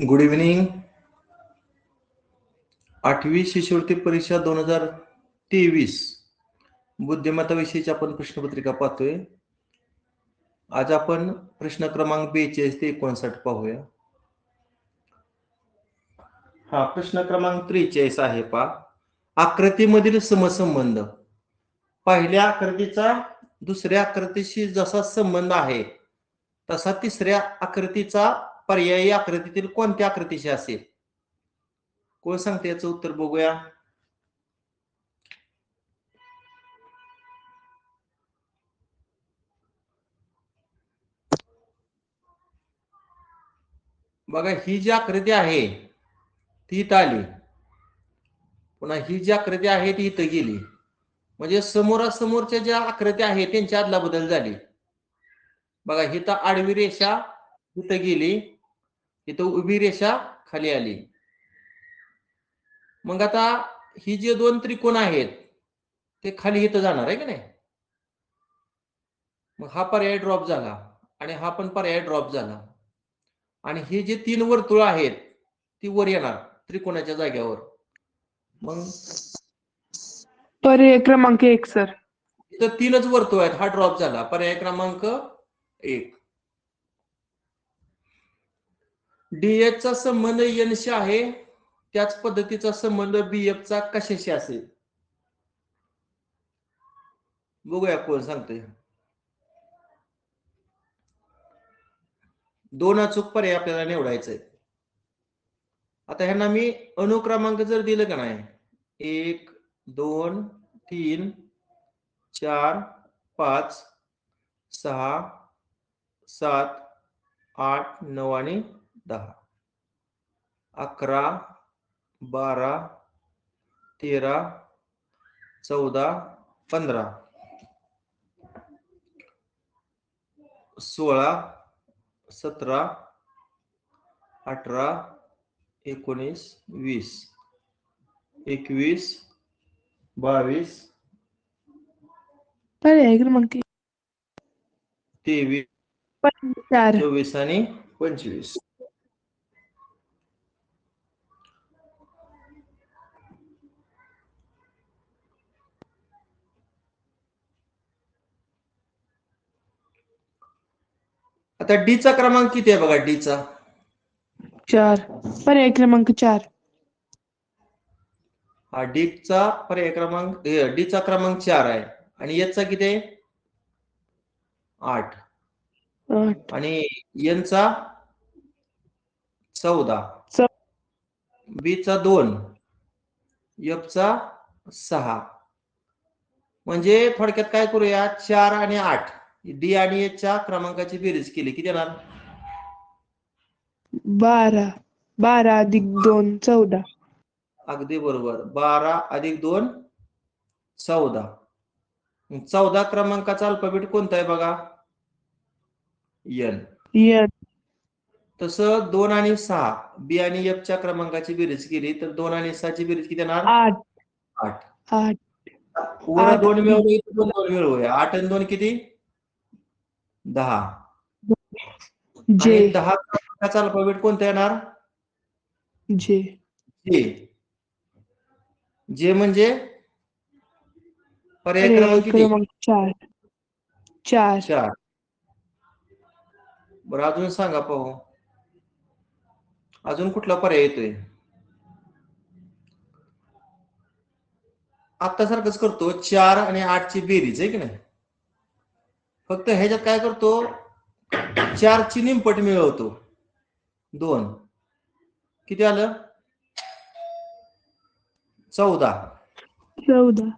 Good evening. 8वी शिष्यवृत्ती परीक्षा 2023 बुद्धिमत्ता विषयीची आपण प्रश्नपत्रिका पाहतोय. आज आपण प्रश्न क्रमांक 42 ते 59 पाहूया. हा प्रश्न क्रमांक 43 आहे. पहा, आकृतीमधील समसंबंध. पहिल्या आकृतीचा दुसऱ्या आकृतीशी जसा संबंध आहे तसा तिसऱ्या आकृतीचा पर्यायी आकृतीतील कोणत्या आकृतीशी असेल? कोण सांगते याचं उत्तर? बघूया. बघा, ही जी आकृती आहे ती इथं आली, पुन्हा ही जी आकृती आहे ती इथं गेली. म्हणजे समोरासमोरच्या ज्या आकृत्या आहेत त्यांच्या आदला बदल झाली. बघा, इथं आडवी रेषा इथं गेली, इथं उभी रेषा खाली आली. मग आता ही जे दोन त्रिकोण आहेत ते खाली इथं जाणार आहे की नाही? मग हा पर्याय ड्रॉप झाला आणि हा पण पर्याय ड्रॉप झाला. आणि हे जे तीन वर्तुळ आहेत ती वर येणार त्रिकोणाच्या जागेवर. मग पर्याय क्रमांक 1 सर. इथं तीनच वर्तुळ आहेत, हा ड्रॉप झाला. पर्याय क्रमांक 1. डीएच चा संबंध एन शी आहे, त्याच पद्धतीचा संबंध बीएफ चा कशाशी असेल? बघूया कोण सांगतोय. दोन अचूक पर्याय आपल्याला निवडायचे आहेत. आता ह्यांना मी अनुक्रमांक जर दिलं का नाही, 1 2 3 4 5 6 7 8 9 आणि 10, 11 12 13 14 15 16 17 18 19 20 21 22 पर्याय क्रमांक 23 4. 24 आणि 25. आता डी चा क्रमांक किती आहे? बघा, डी चा 4. पर्याय क्रमांक 4. हा डी चा पर्याय क्रमांक, डी चा क्रमांक 4 आहे. आणि एच चा किती आहे? 8. 8. आणि एन चा 14. बी चा 2. एफ चा 6. म्हणजे थोडक्यात काय करूया, 4 आणि 8 डी आणि एच च्या क्रमांकाची बेरीज केली किती येणार? 12. 12 अधिक 2 14. अगदी बरोबर. 12 अधिक 2 14. 14 क्रमांकाचा अल्फाबेट कोणता आहे? बघा, एन. एन. तसं 2 आणि 6 बी आणि एफ च्या क्रमांकाची बेरीज केली तर 2 आणि 6 ची बेरीज किती येणार? 8. 8. 8. वर 2 मिळवले, 2 मिळवूया. 8 आणि 2 किती? 10. जे. आणि 10 क्रमांकाचा अल्फाबेट कोणता येणार? जे. जे. जे म्हणजे पर्याय क्रमांक किती? 4. 4. 4. बरं, अजून सांगा पाहू, अजून कुठला पर्याय येतोय? आता सारखंच करतो, 4 आणि 8 ची बेरीज आहे की नाही. फक्त ह्याच्यात काय करतो, 4 ची निमपट मिळवतो. 2 किती आलं? 14. 14.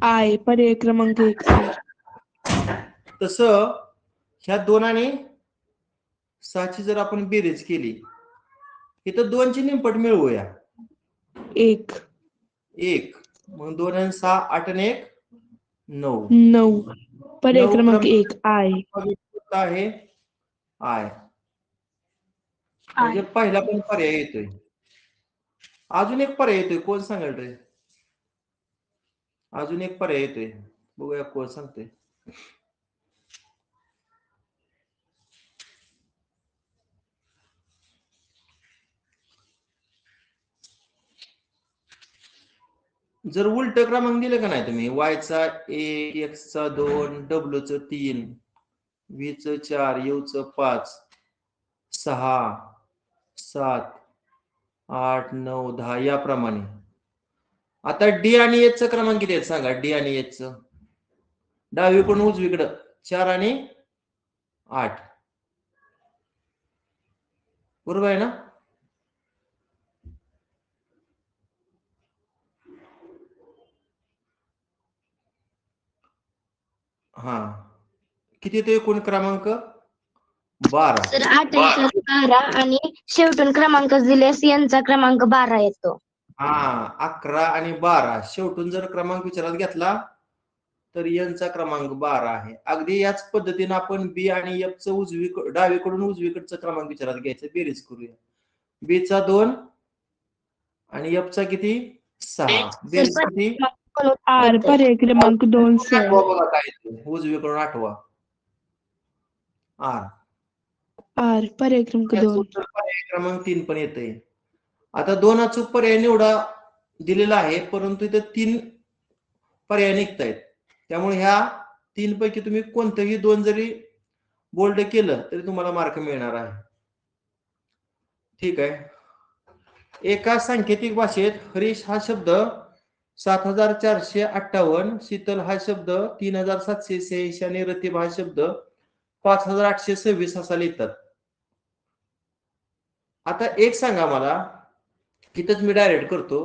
आय. पर्याय क्रमांक 1 सर. तसं ह्या 2 आणि 6 ची जर आपण बेरीज केली, इथं 2 ची निमपट मिळवूया. 1. 1. मग 2 आणि 6 8 आणि 1 9. 9. पर्याय क्रमांक 1 आय. आहे आय. म्हणजे पहिला पण पर्याय येतोय. अजून एक पर्याय येतोय, कोण सांगाल रे? अजून एक पर्याय येतोय, बघूया कोण सांगतोय. जर उलट क्रमांक दिले का नाही तुम्ही, वायचा 1, एक्सचा 2, डब्ल्यूचं 3, व्हीचं 4, यूचं 5, 6, 7, 8, 9, 10 याप्रमाणे. आता डी आणि एच क्रमांक किती आहेत सांगा? डी आणि एच डावीकडून उजवीकडं 4 आणि 8, बरोबर आहे ना? हा, किती येतो एकूण क्रमांक? 12. सर 8 आहे सर 12 आणि शेवटून क्रमांक दिल्यास यांचा क्रमांक 12 येतो. हा, 11 आणि 12 शेवटून जर क्रमांक विचारात घेतला तर यांचा क्रमांक 12 आहे. अगदी याच पद्धतीने आपण बी आणि एफ च डावीकडून उजवीकडचा क्रमांक विचारात घ्यायचा, बेरीज करूया. बी चा 2 आणि एफ चा किती? 6. बेरीज किती? आर पर्याय क्रमांक 2 सर. आठवा बघा काय येतो, उजवीकडून आठवा. आर आर पर्याय क्रमांक 2. पर्याय क्रमांक 3 पण येते. आता 2 अचूक पर्याय निवडा दिलेला आहे, परंतु इथे 3 पर्याय निघतायत. त्यामुळे ह्या 3 पैकी तुम्ही कोणतेही 2 जरी बोल्ड केलं तरी तुम्हाला मार्क मिळणार आहे. ठीक आहे. एका सांकेतिक भाषेत हरीश हा शब्द 7458, शीतल हा शब्द 3786 आणि रतीब हा शब्द 5826 असा लिहितात. आता एक सांगा मला, इथंच मी डायरेक्ट करतो.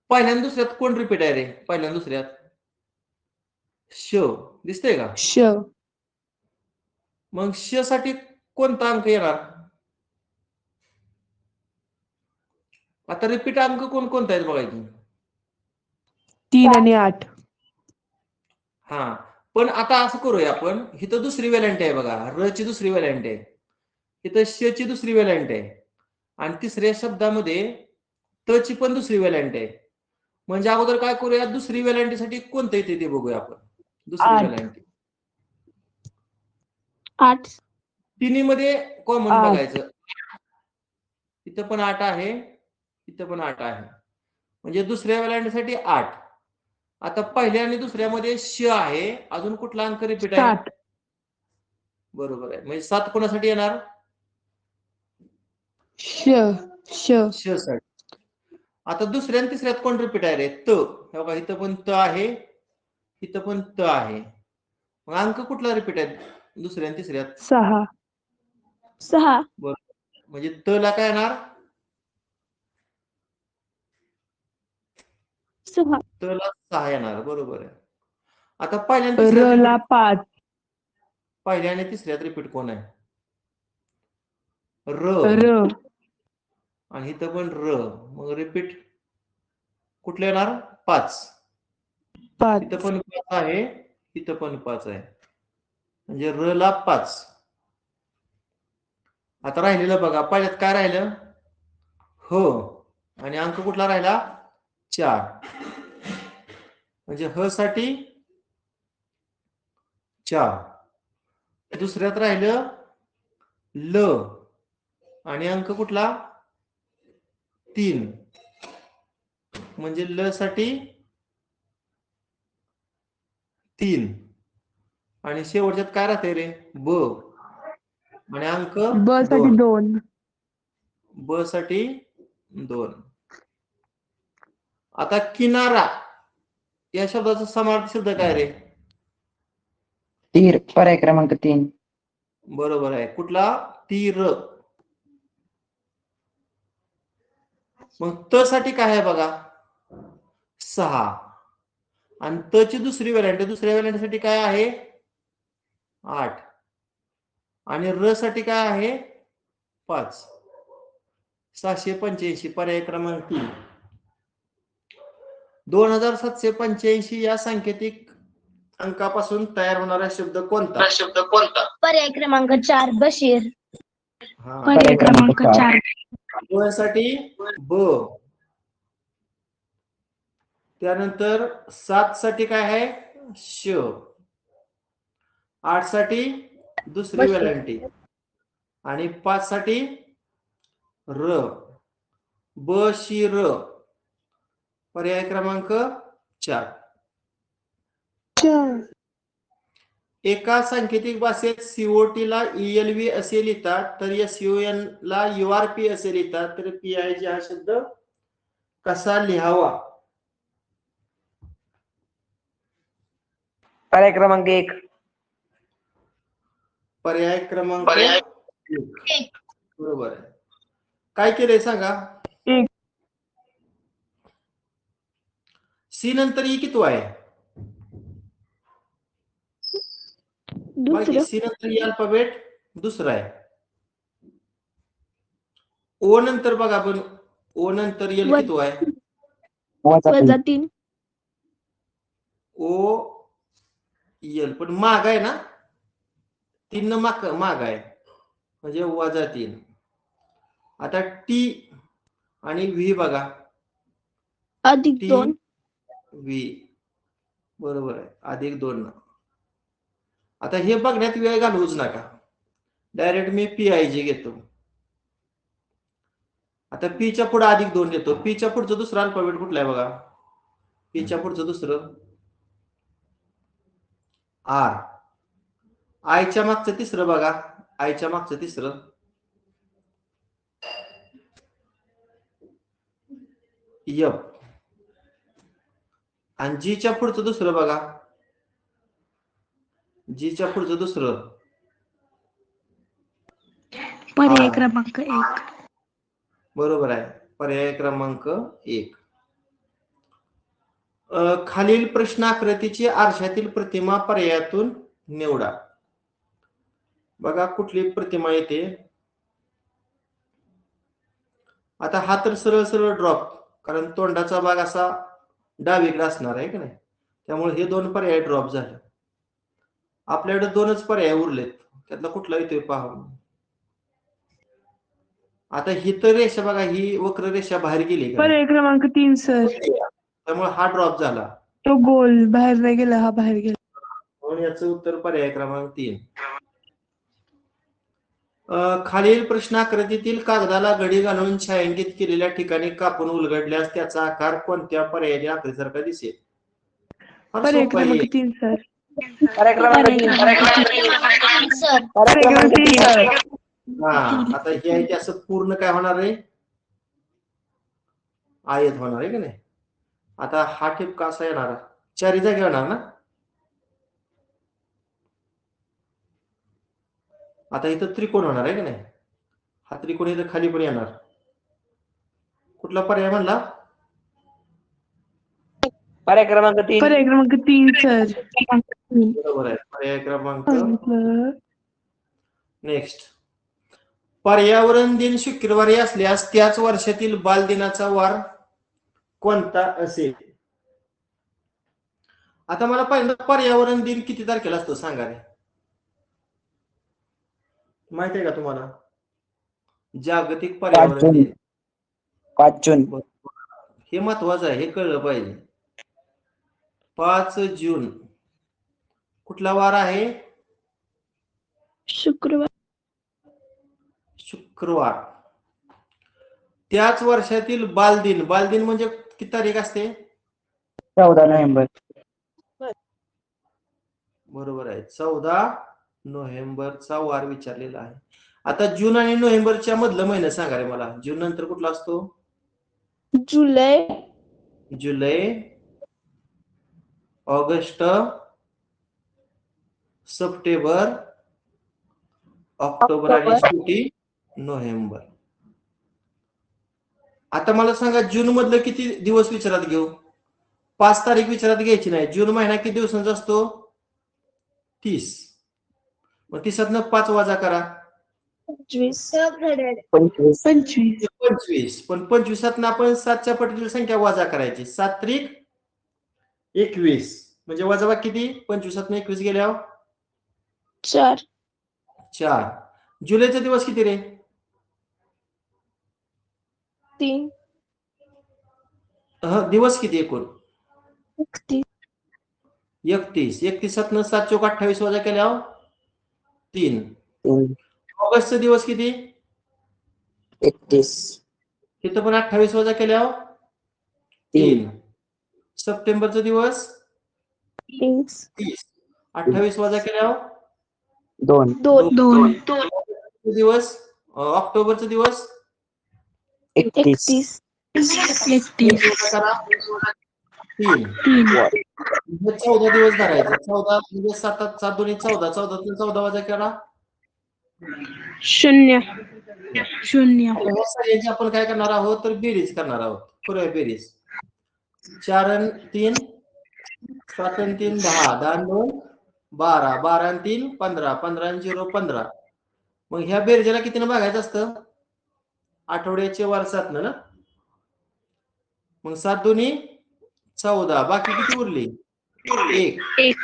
पहिल्या आणि दुसऱ्यात कोण रिपीट आहे रे? पहिल्या आणि दुसऱ्यात श दिसतंय का? श. मग श साठी कोणता अंक येणार? आता रिपीट अंक कोणता आहेत बघायचे? 3 आणि 8. हा, पण आता असं करूया आपण, इथं दुसरी व्हॅलेंट आहे बघा, र ची दुसरी व्हॅलेंट आहे, इथं श ची दुसरी व्हॅलेंट आहे आणि तिसऱ्या शब्दामध्ये त ची पण दुसरी व्हॅलेंट आहे. म्हणजे अगोदर काय करूया, दुसरी व्हॅलेंटीसाठी कोणतं येते ते बघूया आपण. दुसरी 8. व्हॅलेंटी 8. तिन्ही मध्ये कॉमन 8. बघायचं. इथं पण 8 आहे, इथं पण 8 आहे, म्हणजे दुसऱ्या व्हॅलेंटीसाठी 8. आता पहिल्या आणि दुसऱ्यामध्ये श आहे, अजून कुठला अंक रिपीट आहे? 7. बरोबर आहे, म्हणजे 7 कोणासाठी येणार? श. श. श साठी. आता दुसऱ्या आणि तिसऱ्यात कोण रिपीट आहे रे? त. हे बघा, इथं पण त आहे, इथं पण त आहे. मग अंक कुठला रिपीट आहे दुसऱ्या आणि तिसऱ्यात? 6. 6. बरोबर, म्हणजे त ला काय येणार? 6. त ला 6 येणार, बरोबर आहे. आता पहिल्या आणि र तिसऱ्यात ला 5. पहिल्या आणि तिसऱ्यात रिपीट कोण आहे? र. र. आणि इथं पण र, मग रिपीट कुठलं येणार? 5. 5. इथं पण 5 आहे, इथं पण 5 आहे, म्हणजे र ला 5. आता राहिलेलं बघा, पहिल्यात काय राहिलं? ह, आणि अंक कुठला राहिला? 4. म्हणजे ह साठी 4. दुसऱ्यात राहिलं ल, आणि अंक कुठला? 3. म्हणजे ल साठी 3. आणि शेवटच्यात काय राहते रे? ब, आणि अंक ब साठी 2. ब साठी 2. आता किनारा या शब्दाचा समानार्थी शब्द काय रे? तीर पर्याय क्रमांक 3. बरोबर आहे, कुठला? तीर. मग त साठी काय आहे बघा? 6. आणि त ची दुसरी व्हॅलेंट, दुसऱ्या व्हॅलेंटीसाठी काय आहे? 8. आणि र साठी काय आहे? 5. 785 पर्याय क्रमांक 3. 2785 या सांकेतिक अंकापासून तयार होणारा शब्द कोणता? पर्याय क्रमांक 4 बशीर. हा, पर्याय क्रमांक 4. ब साठी ब, त्यानंतर 7 साठी काय आहे श, 8 साठी दुसरी बस. वेलांटी आणि 5 साठी र, ब शी र, पर्याय क्रमांक 4. चार. एका सांकेतिक भाषेत सीओटी ला ELV असे लिहितात तर SUN ला URP असे लिहितात, तर PIG हा शब्द कसा लिहावा? पर्याय क्रमांक 1. पर्याय क्रमांक 1 बरोबर आहे. काय केलंय सांगा? एक. सी नंतर ई किती आहे? माहिती दुसरं. सी नंतर ई अल्फाबेट दुसरा आहे. ओ नंतर बघा आपण, ओ नंतर एल किती आहे? वजा 3. ओ एल पण माग आहे ना, 3 माग आहे म्हणजे वजा 3. आता टी आणि व्ही बघा, अधिक टी 2. व्ही बरोबर आहे, अधिक 2. आता हे बघण्यात वेळ घालवूच नका, डायरेक्ट मी PIG घेतो. आता पीच्या पुढे अधिक 2 घेतो. पीच्या पुढचं दुसरं अल्फाबेट कुठलं आहे बघा? पीच्या पुढचं दुसरं आर. आयच्या मागचं तिसरं बघा, आयच्या मागचं तिसरं एफ. आणि जीच्या पुढचं दुसरं बघा, जीच्या पुढचं दुसरं पर्याय आर. क्रमांक 1. बरोबर आहे, पर्याय क्रमांक 1. खालील प्रश्न आकृतीची आरशातील प्रतिमा पर्यायातून निवडा. बघा कुठली प्रतिमा येते. आता हा तर सरळ सरळ ड्रॉप, कारण तोंडाचा भाग असा डावीकडे असणार आहे की नाही, त्यामुळे हे 2 पर्याय ड्रॉप झाले. आपल्याकडे 2च पर्याय उरलेत, त्यातला कुठला येतोय पहा. आता ही तर रेषा बघा, ही वक्र रेषा बाहेर गेली का? पर्याय क्रमांक 3 सर. त्यामुळे हा ड्रॉप झाला, तो गोल बाहेर नाही गेला, हा बाहेर गेला. म्हणून याचं उत्तर पर्याय क्रमांक 3. खालील प्रश्न आकृतीतील कागदाला घडी घालून छायांकित केलेल्या ठिकाणी कापून उलगडल्यास त्याचा आकार कोणत्या पर्यायी आकृतीसारखा दिसेल? फार पर्याय सोपं आहे. क्रमांक 3 सर. पर्याय क्रमांक 3. सर पर्याय क्रमांक 3. हा, आता हे आहे ते असं पूर्ण काय होणार आहे? आयत होणार आहे की नाही. आता हा ठिपका असा येणार, 4 जागी होणार ना. आता इथं त्रिकोण होणार आहे की नाही, हा त्रिकोण इथं खाली पण येणार. कुठला पर्याय म्हणला? पर्याय क्रमांक 3. पर्याय क्रमांक 3 सर. बरोबर आहे, पर्याय क्रमांक. नेक्स्ट, पर्यावरण दिन शुक्रवारी असल्यास त्याच वर्षातील बालदिनाचा वार कोणता असेल? आता मला पहिल्यांदा पर्यावरण दिन किती तारखेला असतो सांगा रे, माहिती आहे का तुम्हाला? जागतिक पर्यावरण दिन 5 जून. हे महत्वाचं आहे, हे कळलं पाहिजे. 5 जून कुठला वार आहे? शुक्रवार. शुक्रवार. त्याच वर्षातील बालदिन, बालदिन म्हणजे किती तारीख असते? 14 नोव्हेंबर. बरोबर आहे, 14 नोव्हेंबरचा वार विचारलेला आहे. आता जून आणि नोव्हेंबरच्या मधलं महिना सांगा रे मला. जून नंतर कुठला असतो? जुलै. जुलै, ऑगस्ट, सप्टेंबर, ऑक्टोबर आणि शेवटी नोव्हेंबर. आता मला सांगा जून मधलं किती दिवस विचारात घेऊ? 5 तारीख विचारात घ्यायची नाही. जून महिना किती दिवसांचा असतो? 30. मग 30तनं 5 वजा करा, 25. 25. पण 25तनं आपण 7च्या पटीची संख्या वजा करायची. 7 त्रिक 21 म्हणजे वजाबाकी किती? 25तनं 21 गेल्यावर 4. 4. जुलैचा दिवस किती रे? 3. दिवस किती एकूण? 31 31 7 चोक 28 वजा केल्यावर 3. 3 ऑगस्टचा दिवस किती? 31 तिथं पण 28 वजा केल्यावर 3. सप्टेंबरचा दिवस 30 30. 28 वजा केल्यावर 2 2 दिवस. ऑक्टोबरचा दिवस 31 वजा करा 3. 14 दिवस धरायचे. 14 म्हणजे 7 7 दोन्ही 14. 14 वजा करा 0 आता ह्या सगळ्यांची आपण काय करणार आहोत तर बेरीज करणार आहोत. करूया बेरीज. 4 आणि 3 7 आणि 3 10 10 आणि 2 12 12 आणि 3 15 15 आणि 0 15. मग ह्या बेरजेला कितीनं भागायचं असतं? आठवड्याचे वार 7 ना. मग 7 दोन्ही 14. बाकी किती उरली? 1.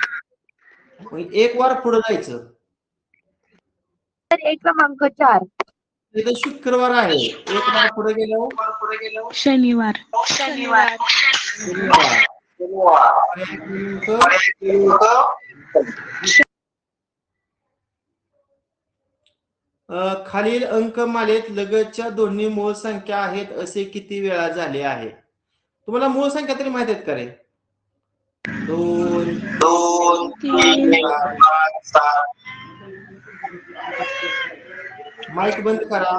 मग 1 वार पुढे जायचं. एक क्रमांक 4. इथं शुक्रवार आहे. 1 वार पुढे गेल्यावर शनिवार शनिवार. खालील अंकमालेत लगतच्या दोन्ही मूळ संख्या आहेत असे किती वेळा झाले आहे? तुम्हाला मूळ संख्या तरी माहित आहेत का रे? 2 3 माईक बंद करा.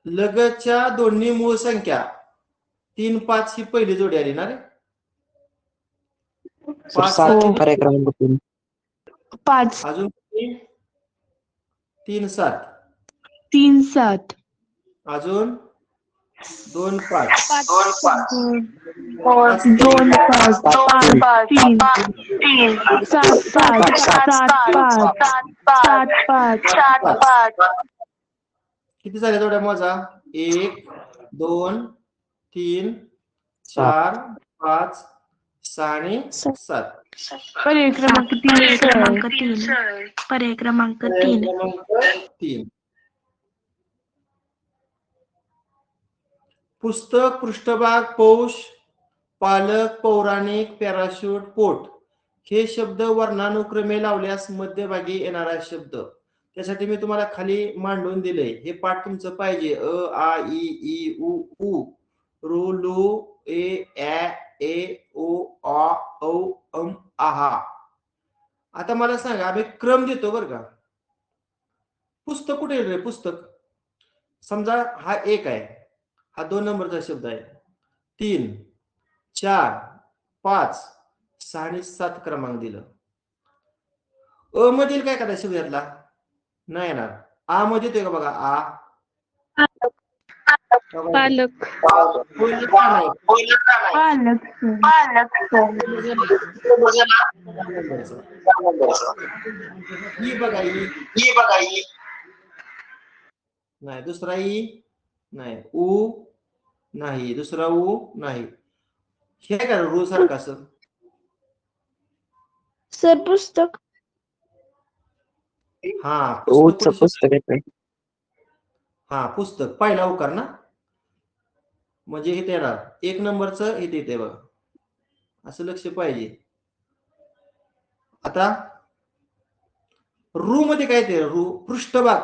लगतच्या दोन्ही मूळ संख्या 3 5 ही पहिली जोडी आली ना रे? 5 7 पर्याय क्रमांक 3 5 अजून 3 7 3 7 अजून 2 5 2 5 3 7 5 किती झाले जोड्या मोजा? 1 2 3 4 5 6 आणि 7. पर्याय क्रमांक 3 पर्याय क्रमांक 3 पुस्तक, पृष्ठभाग, पौष, पालक, पौराणिक, पॅराशूट, पोट हे शब्द वर्णानुक्रमे लावल्यास मध्यभागी येणारा शब्द. त्यासाठी मी तुम्हाला खाली मांडून दिले. हे पाठ तुमचं पाहिजे. अ आ इ ई उ ऊ रू लू ए ए ओ आ औ अम आहा. आता मला सांगा, आम्ही क्रम देतो बरं का. पुस्तक कुठे रे? पुस्तक समजा हा 1 आहे, हा 2 नंबरचा शब्द आहे. 3 4 5 6 आणि 7 क्रमांक दिलं. अ मधील काय करायचं शब्द यातला? नाही येणार. आ मध्ये येतोय का बघा? आ पालक ही बघा ही नाही. दुसरा ई नाही. ऊ नाही. दुसरा ऊ नाही. हे काय रू सारखं असं? सर पुस्तक हा ओचं पुस्तक आहे. हा पुस्तक पहिला उकार ना. म्हणजे हे येणार 1 नंबरचं इथे येते बघा. असं लक्ष पाहिजे. आता रू मध्ये काय येते? रू पृष्ठभाग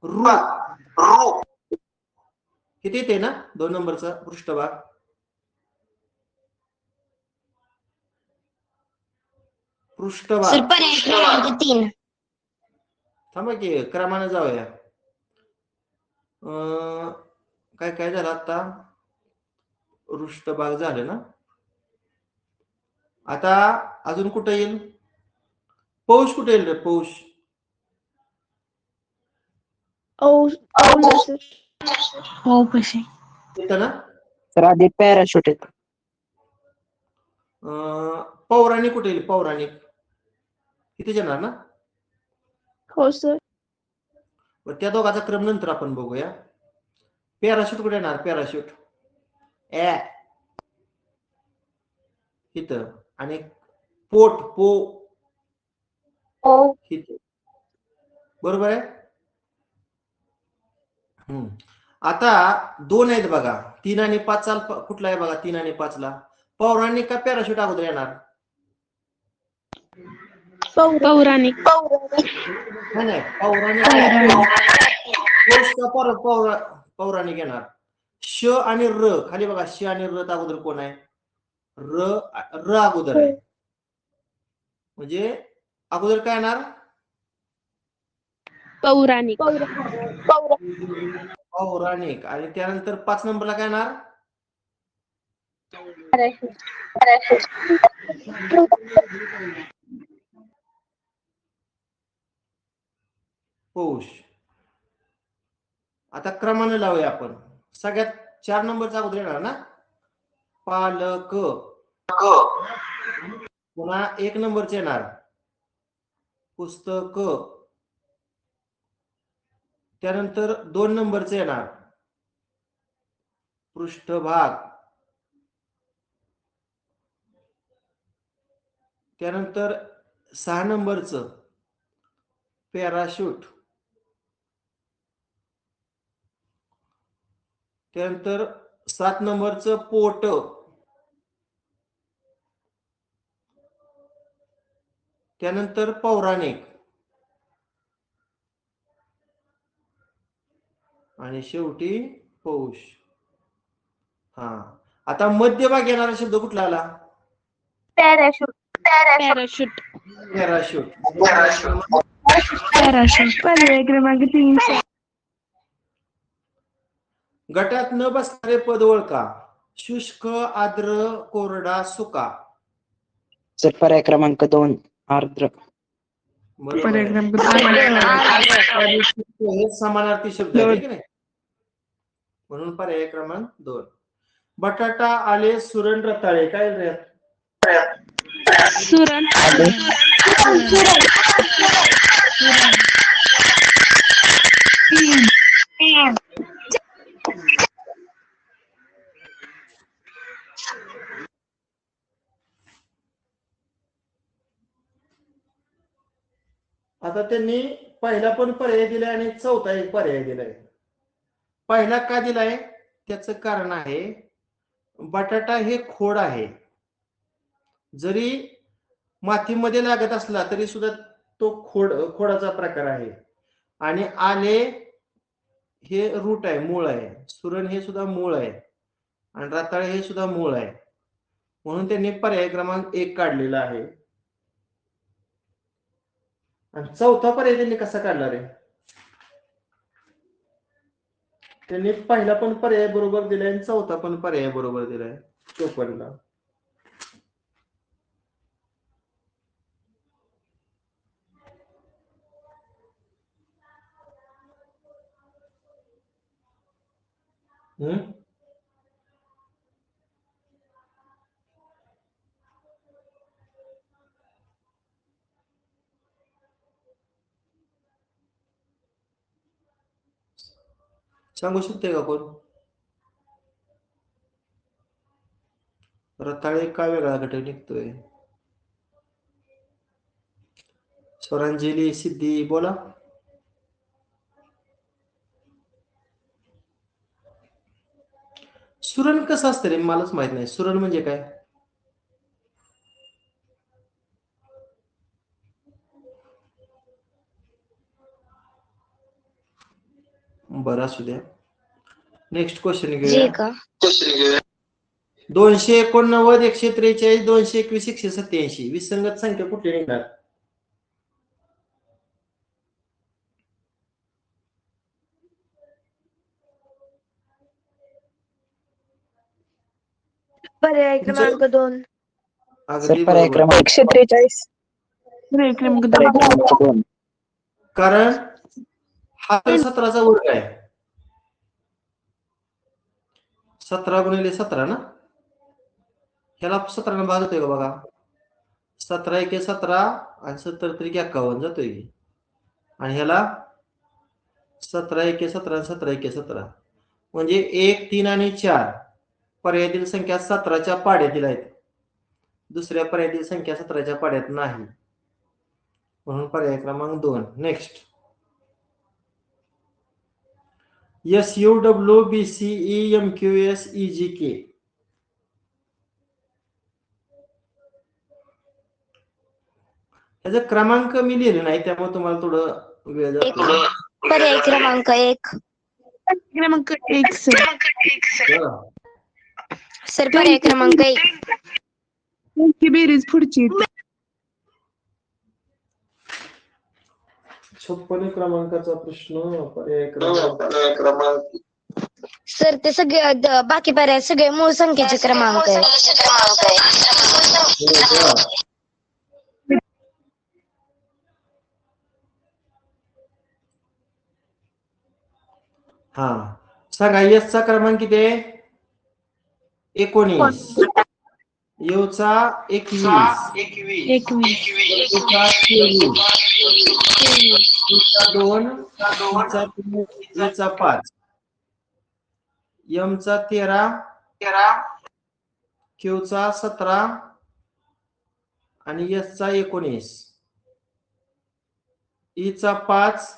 रू किती येते ना? 2 नंबरचा पृष्ठभाग. पृष्ठभाग पर्याय क्रमांक 3. थांबा की क्रमाने जाऊया. काय काय झालं आता? पृष्ठभाग झाले ना. आता अजून कुठे येईल? पौष कुठे येईल रे? पौष येतं ना. तर आधी पॅराशूट आहेत. पौराणिक कुठे येईल? पौराणिक किती येणार ना. हो सर त्या दोघांचा क्रम नंतर आपण बघूया. पॅराशूट कुठे येणार? पॅराशूट इथं आणि पोट पो इथं. बरोबर आहे. आता 2 आहेत बघा, 3 आणि 5 कुठला आहे बघा? 3 आणि 5 ला पौराणिक का पॅराशूट अगोदर येणार? पौराणिक. नाही नाही, पौराणिक पौराणिक येणार. श आणि र खाली बघा, श आणि र अगोदर कोण आहे? र अगोदर आहे, म्हणजे अगोदर काय येणार? पौराणिक. पौराणिक. आणि त्यानंतर 5 नंबरला काय येणार? पौष. आता क्रमाने लावूया आपण. सगळ्यात 4 नंबरचा अगोदर येणार ना, पालक. पुन्हा 1 नंबरचे येणार पुस्तक. त्यानंतर 2 नंबरचे येणार पृष्ठभाग. त्यानंतर 6 नंबरचं पॅराशूट. त्यानंतर 7 नंबरचं पोट. त्यानंतर पौराणिक. आणि शेवटी पौष. हा, आता मध्यभाग येणारा शब्द कुठला आला? पॅराशूट. पॅराशूट. पर्याय क्रमांक 3. गटात न बसणारे पद ओळखा. शुष्क, आर्द्र, कोरडा, सुका. सर पर्याय क्रमांक 2 आर्द्र. बरोबर आहे. हे समानार्थी शब्द आहे की नाही, म्हणून पर्याय क्रमांक 2. बटाटा, आले, सुरण, रताळे. काय रे? सुरण. आता त्यांनी पहिला पण पर्याय दिलाय आणि चौथा एक पर्याय दिलाय. पहिला का दिलाय त्याचं कारण आहे, बटाटा हे खोड आहे. जरी मातीमध्ये लागत असला तरी सुद्धा तो खोडाचा प्रकार आहे. आणि आले हे रूट आहे, मूळ आहे. सुरण हे सुद्धा मूळ आहे. आणि रताळे हे सुद्धा मूळ आहे. म्हणून त्यांनी पर्याय क्रमांक 1 काढलेला आहे. आणि चौथा पर्याय त्यांनी कसा काढला रे? त्यांनी पहिला पण पर्याय बरोबर दिलाय आणि चौथा पण पर्याय बरोबर दिलाय. चोपनला सांगू शकते का कोण? रताळे का वेगळा घटक निघतोय? स्वरांजली, सिद्धी, बोला. सुरण कसं असतं रे? मलाच माहित नाही. सुरण म्हणजे काय? बरं, असू द्या. नेक्स्ट क्वेश्चन घेऊया. 289, 143, 221, 187. विसंगत संख्या कुठली निघणार? पर्याय क्रमांक 2. अगदी पर्याय बरोबर. क्रमांक 143. पर्याय क्रमांक 2. कारण हा तर 17चा वर्ग आहे. 17 गुणिले 17 ना, ह्याला 17 ने भाग होतोय का बघा. 17 एके 17 आणि 70 त्रिक 51 जातोय की. आणि ह्याला 17 एके 17 आणि 17 एके 17, म्हणजे 1, 3 आणि 4 पर्यायातील संख्या 17च्या पाड्यातील आहेत. दुसऱ्या पर्यायातील संख्या 17च्या पाड्यात नाही, म्हणून पर्याय क्रमांक 2. Next, SUW BCE MQS EGK. त्याचा क्रमांक मी लिहिले नाही त्यामुळे तुम्हाला थोडं वेळ जातो. पर्याय क्रमांक 1. क्रमांक 1 सर. सर पर्याय क्रमांक 1. त्यांची बेरीज पुढची 56 क्रमांकाचा प्रश्न पर्याय क्रमांक. सर ते सगळे बाकी पर्याय सगळे मूळ संख्येचे क्रमांक आहे. हा सांगा यसचा क्रमांक किती आहे? 19. युचा 21. युचा 2. युचा 3. युचा 5. यमचा 13. क्यूचा 17 आणि यसचा 19. ईचा 5.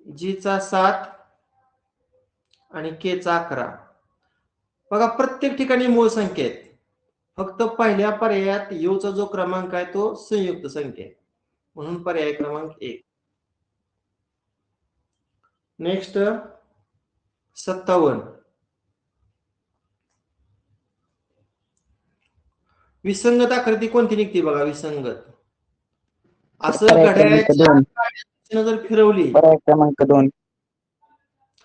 जीचा 7 आणि केचा 11. बघा प्रत्येक ठिकाणी मूळ संख्या आहेत. फक्त पहिल्या पर्यायात योचा जो क्रमांक आहे तो संयुक्त संख्या आहे म्हणून पर्याय क्रमांक 1. नेक्स्ट 57. विसंगत आकृती कोणती निघते बघा? विसंगत असं घड्याळाच्या जर फिरवली. पर्याय क्रमांक 2.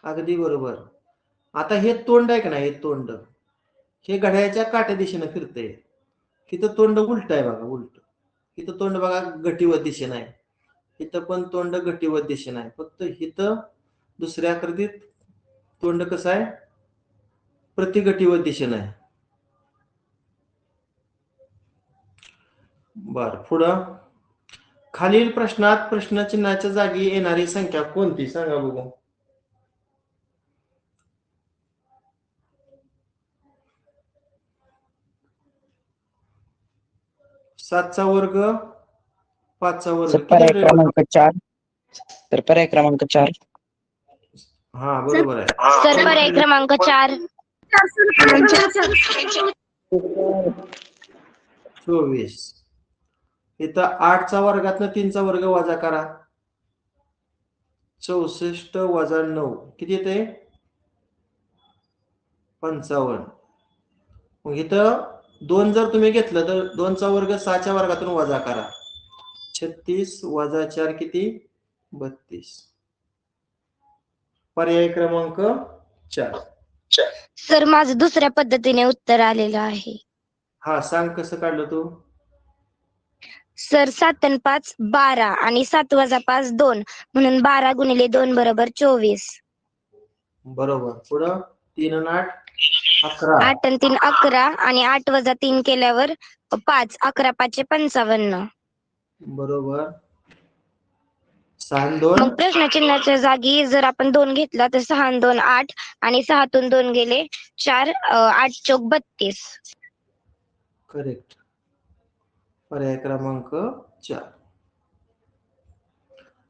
अगदी बरोबर. आता हे तोंड आहे का नाही? हे तोंड हे घड्याळाच्या काट्या दिशेने फिरतंय. इथं तोंड उलट आहे बघा. उलट इथं तोंड बघा गटीवत दिशेने आहे. इथं पण तोंड गटीवत दिशेने आहे. फक्त इथं दुसऱ्या आकृतीत तोंड कसं आहे? प्रतिगटीवत दिशेने आहे. बर पुढं खालील प्रश्नात प्रश्नचिन्हाच्या जागी येणारी संख्या कोणती सांगा बघू. सातचा वर्ग 5चा वर्ग पर्याय क्रमांक 4. तर पर्याय क्रमांक 4. हा बरोबर आहे. सर पर्याय क्रमांक 4. 24. इथं 8चा वर्गातनं 3चा वर्ग वजा करा. 64 वजा 9 किती येते? 55. मग इथं 2 जर तुम्ही घेतलं तर 2चा वर्ग 6च्या वर्गातून वजा करा. 36 वजा 4 किती? 32. पर्याय क्रमांक 4. सर माझं दुसऱ्या पद्धतीने उत्तर आलेलं आहे. हा सांग कसं काढलं तू? सर 7 आणि 5 12 आणि 7 वजा 5 2 म्हणून 12 गुणिले 2 बरोबर 24. बरोबर. पुढं 3 आणि 8 11. 8 आणि 3 11 आणि 8 वजा 3 केल्यावर 5. 11 5 55. बरोबर. 6 आणि 2 मग प्रश्नचिन्हाच्या जागी जर आपण 2 घेतला तर 6 आणि 2 8 आणि 6तून 2 गेले 4. 8 चौक 32. करेक्ट. पर्याय क्रमांक 4.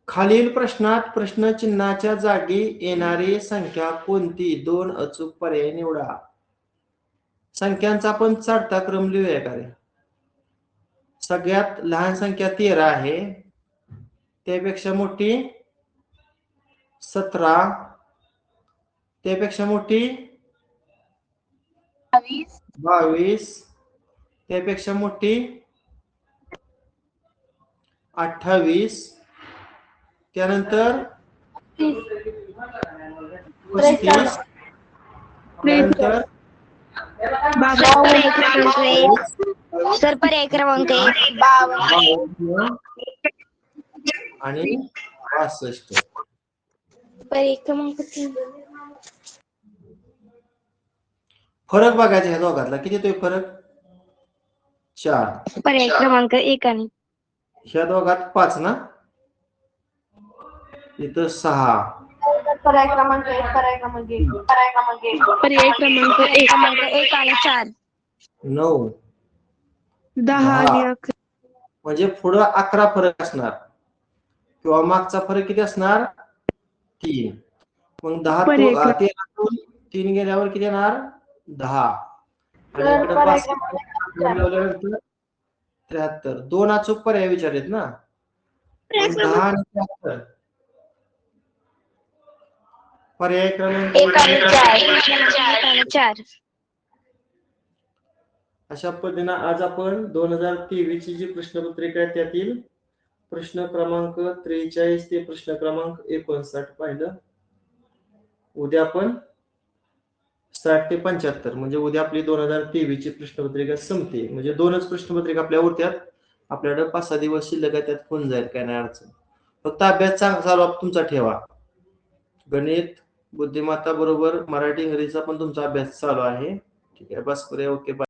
खालील प्रश्नात प्रश्नचिन्हाच्या जागी येणारी संख्या कोणती? 2 अचूक पर्याय निवडा. संख्यांचा आपण चढता क्रम लिहूया का रे? सगळ्यात लहान संख्या 13 आहे. त्यापेक्षा मोठी 17. त्यापेक्षा मोठी 22. त्यापेक्षा मोठी 28. त्यानंतर 35. त्यानंतर सर पर्याय क्रमांक 1. आणि 62. पर्याय क्रमांक 3. फरक बघायचा ह्या दोघातला किती येतोय फरक? 4. पर्याय क्रमांक 1 आणि ह्या दोघात 5 ना? इथं 6. पर्याय क्रमांक 1. पर्याय क्रमांक 1. पर्याय क्रमांक 1 आणि 4. 9. 10 आणि 11. म्हणजे पुढं 11 फरक असणार किंवा मागचा फरक किती असणार? 3. मग 10 पर्याय तो क्रमांक 13 3 गेल्यावर किती येणार 10 आणि सर, इकडे पर्याय 5 लावल्यानंतर 73 दोन अचूक पर्याय विचारलेत ना मग 10 आणि 73 पर्याय क्रमांक 1 आणि 4 अशा पद्धतीने आज आपण 2023 ची जी प्रश्नपत्रिका आहे त्यातील प्रश्न क्रमांक 43 ते प्रश्न क्रमांक 59 पाहिलं. उद्या आपण 60 ते 75 म्हणजे उद्या आपली 2023 ची प्रश्नपत्रिका संपते. म्हणजे दोनच प्रश्नपत्रिका आपल्या उरत्यात. आपल्याकडे 5-6 दिवस शिल्लक आहे त्यात होऊन जाईल काय नाही अडचण. फक्त अभ्यास चालू तुमचा ठेवा. गणित बुद्धिमत्ता बरोबर मराठी इंग्रजीचा पण तुमचा अभ्यास चालू आहे. ठीक आहे बस करूया ओके बाय.